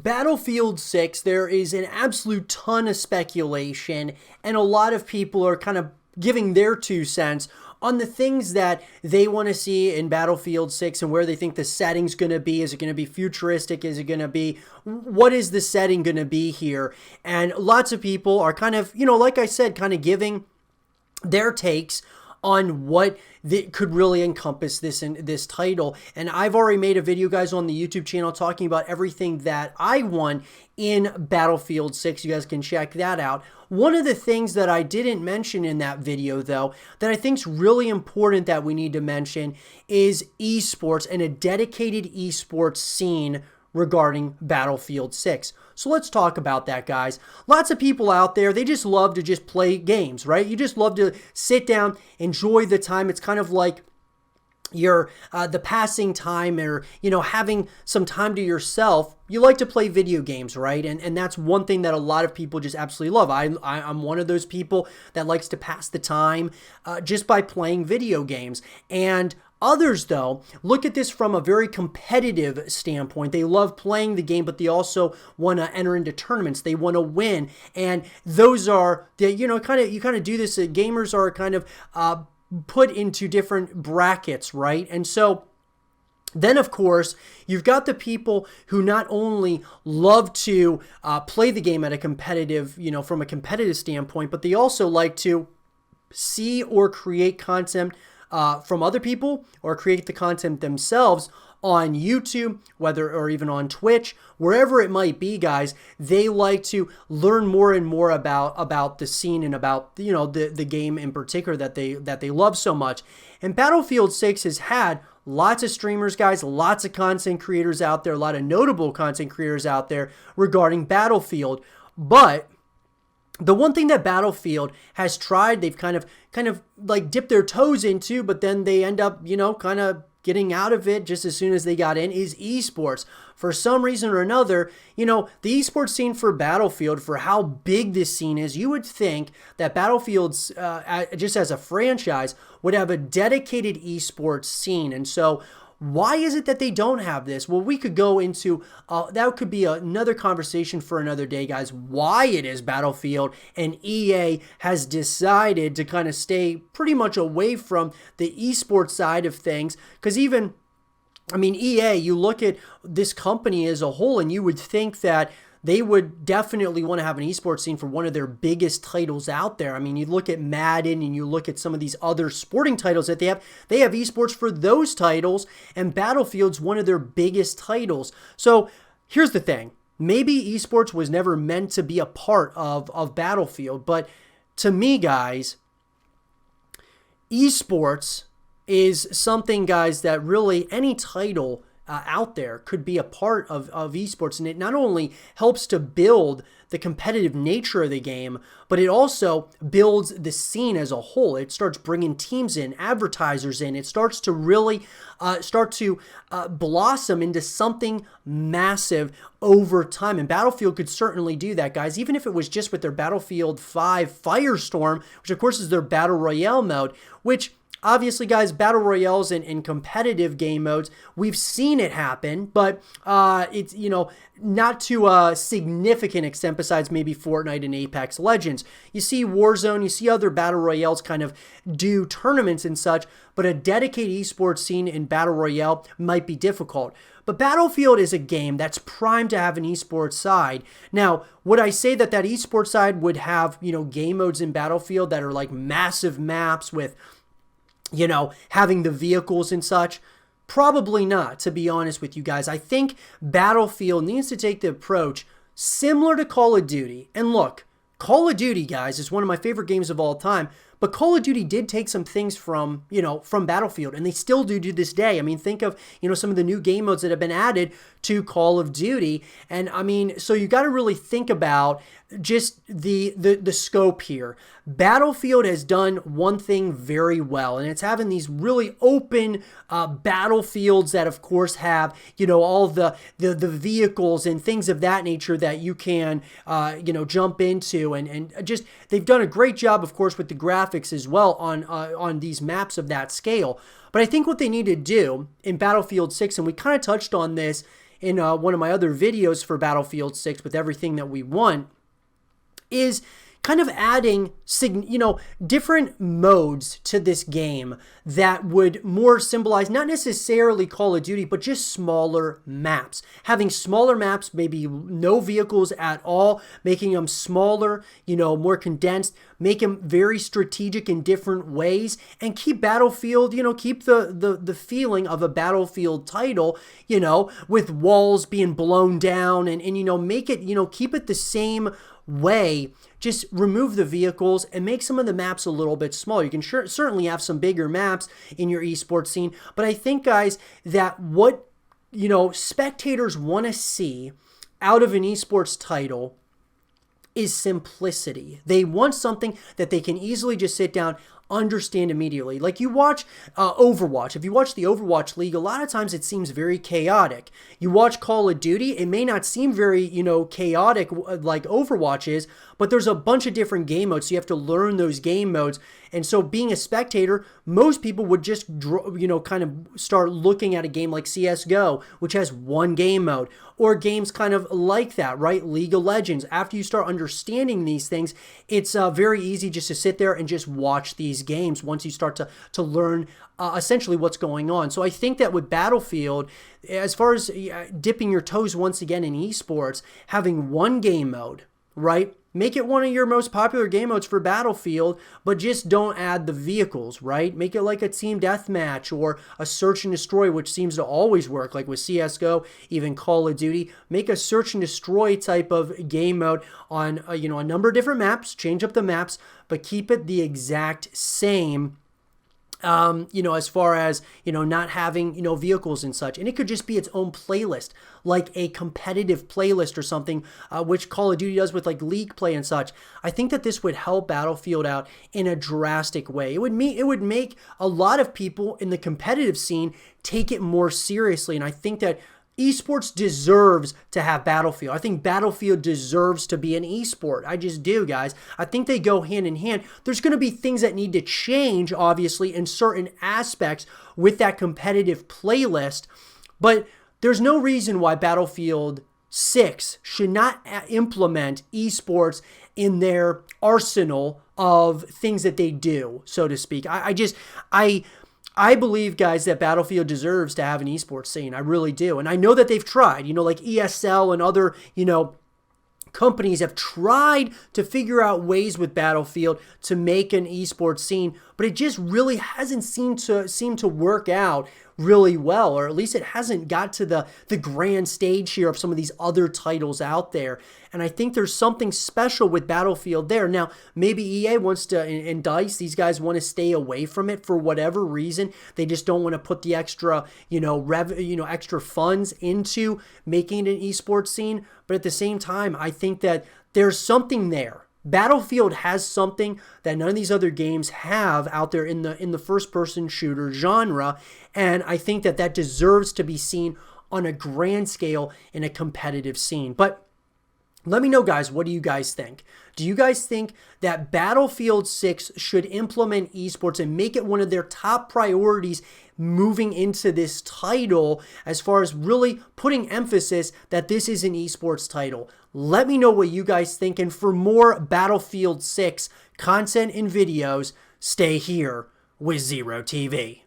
Battlefield 6, there is an absolute ton of speculation, and a lot of people are kind of giving their 2 cents on the things that they want to see in Battlefield 6 and where they think the setting's going to be. Is it going to be futuristic? Is it going to be, what is the setting going to be here? And lots of people are kind of, like I said, kind of giving their takes on what could really encompass this title. And I've already made a video, guys, on the YouTube channel talking about everything that I won in Battlefield 6. You guys can check that out. One of the things that I didn't mention in that video, though, that I think is really important that we need to mention is esports and a dedicated esports scene regarding Battlefield 6. So let's talk about that, guys. Lots of people out there, they just love to just play games, right? You just love to sit down, enjoy the time. It's kind of like your the passing time, or having some time to yourself. You like to play video games, right? And that's one thing that a lot of people just absolutely love. I'm one of those people that likes to pass the time just by playing video games. And others, though, look at this from a very competitive standpoint. They love playing the game, but they also want to enter into tournaments. They want to win, and those are you kind of do this. Gamers are kind of put into different brackets, right? And so then, of course, you've got the people who not only love to play the game at a competitive, from a competitive standpoint, but they also like to see or create content from other people, or create the content themselves on YouTube, or even on Twitch, wherever it might be, guys. They like to learn more and more about the scene and about the game in particular that they love so much. And Battlefield 6 has had lots of streamers, guys, lots of content creators out there, a lot of notable content creators out there regarding Battlefield. But the one thing that Battlefield has tried, they've kind of like dipped their toes into, but then they end up, kind of getting out of it just as soon as they got in, is esports. For some reason or another, the esports scene for Battlefield, for how big this scene is, you would think that Battlefield's, just as a franchise, would have a dedicated esports scene. And so why is it that they don't have this? Well, we could go into, that could be another conversation for another day, guys, why it is Battlefield and EA has decided to kind of stay pretty much away from the esports side of things. Because even, EA, you look at this company as a whole, and you would think that they would definitely want to have an esports scene for one of their biggest titles out there. You look at Madden and you look at some of these other sporting titles that they have esports for those titles, and Battlefield's one of their biggest titles. So here's the thing. Maybe esports was never meant to be a part of Battlefield, but to me, guys, esports is something, guys, that really any title out there could be a part of esports, and it not only helps to build the competitive nature of the game, but it also builds the scene as a whole. It starts bringing teams in, advertisers in. It starts to really blossom into something massive over time, and Battlefield could certainly do that, guys, even if it was just with their Battlefield 5 Firestorm, which of course is their Battle Royale mode, which obviously, guys, battle royales and competitive game modes, we've seen it happen, but it's, not to a significant extent besides maybe Fortnite and Apex Legends. You see Warzone, you see other battle royales kind of do tournaments and such, but a dedicated esports scene in battle royale might be difficult. But Battlefield is a game that's primed to have an esports side. Now, would I say that esports side would have, game modes in Battlefield that are like massive maps with having the vehicles and such? Probably not, to be honest with you guys. I think Battlefield needs to take the approach similar to Call of Duty. And look, Call of Duty, guys, is one of my favorite games of all time. But Call of Duty did take some things from Battlefield, and they still do to this day. Think of, some of the new game modes that have been added to Call of Duty. And so you got to really think about just the scope here. Battlefield has done one thing very well, and it's having these really open battlefields that, of course, have, all the vehicles and things of that nature that you can, jump into. And just, they've done a great job, of course, with the graphics as well on these maps of that scale. But I think what they need to do in Battlefield 6, and we kind of touched on this in one of my other videos for Battlefield 6 with everything that we want, is kind of adding, different modes to this game that would more symbolize not necessarily Call of Duty, but just smaller maps. Having smaller maps, maybe no vehicles at all, making them smaller, more condensed, make them very strategic in different ways, and keep Battlefield, keep the feeling of a Battlefield title, with walls being blown down and make it, keep it the same way. Just remove the vehicles and make some of the maps a little bit smaller. You can certainly have some bigger maps in your esports scene, but I think, guys, that what spectators want to see out of an esports title is simplicity. They want something that they can easily just sit down, understand immediately. Like you watch Overwatch. If you watch the Overwatch League, a lot of times it seems very chaotic. You watch Call of Duty, it may not seem very, chaotic like Overwatch is, but there's a bunch of different game modes, so you have to learn those game modes. And so being a spectator, most people would just, kind of start looking at a game like CSGO, which has one game mode, or games kind of like that, right? League of Legends. After you start understanding these things, it's very easy just to sit there and just watch these games once you start to learn essentially what's going on. So I think that with Battlefield, as far as dipping your toes once again in esports, having one game mode, right? Make it one of your most popular game modes for Battlefield, but just don't add the vehicles, right? Make it like a team deathmatch or a search and destroy, which seems to always work, like with CSGO, even Call of Duty. Make a search and destroy type of game mode on, a number of different maps, change up the maps, but keep it the exact same. As far as, not having, vehicles and such. And it could just be its own playlist, like a competitive playlist or something, which Call of Duty does with like league play and such. I think that this would help Battlefield out in a drastic way. It would make a lot of people in the competitive scene take it more seriously. And I think that esports deserves to have Battlefield. I think Battlefield deserves to be an esport. I just do, guys. I think they go hand in hand. There's going to be things that need to change, obviously, in certain aspects with that competitive playlist, but there's no reason why Battlefield 6 should not implement esports in their arsenal of things that they do, so to speak. I believe, guys, that Battlefield deserves to have an esports scene. I really do. And I know that they've tried, like ESL and other, companies have tried to figure out ways with Battlefield to make an esports scene, but it just really hasn't seemed to work out really well, or at least it hasn't got to the grand stage here of some of these other titles out there. And I think there's something special with Battlefield there. Now, maybe EA wants to, and DICE, these guys want to stay away from it for whatever reason. They just don't want to put the extra, extra funds into making it an esports scene. But at the same time, I think that there's something there. Battlefield has something that none of these other games have out there in the first-person shooter genre, and I think that deserves to be seen on a grand scale in a competitive scene. But let me know, guys, what do you guys think? Do you guys think that Battlefield 6 should implement esports and make it one of their top priorities moving into this title, as far as really putting emphasis that this is an esports title? Let me know what you guys think, and for more Battlefield 6 content and videos, stay here with Zero TV.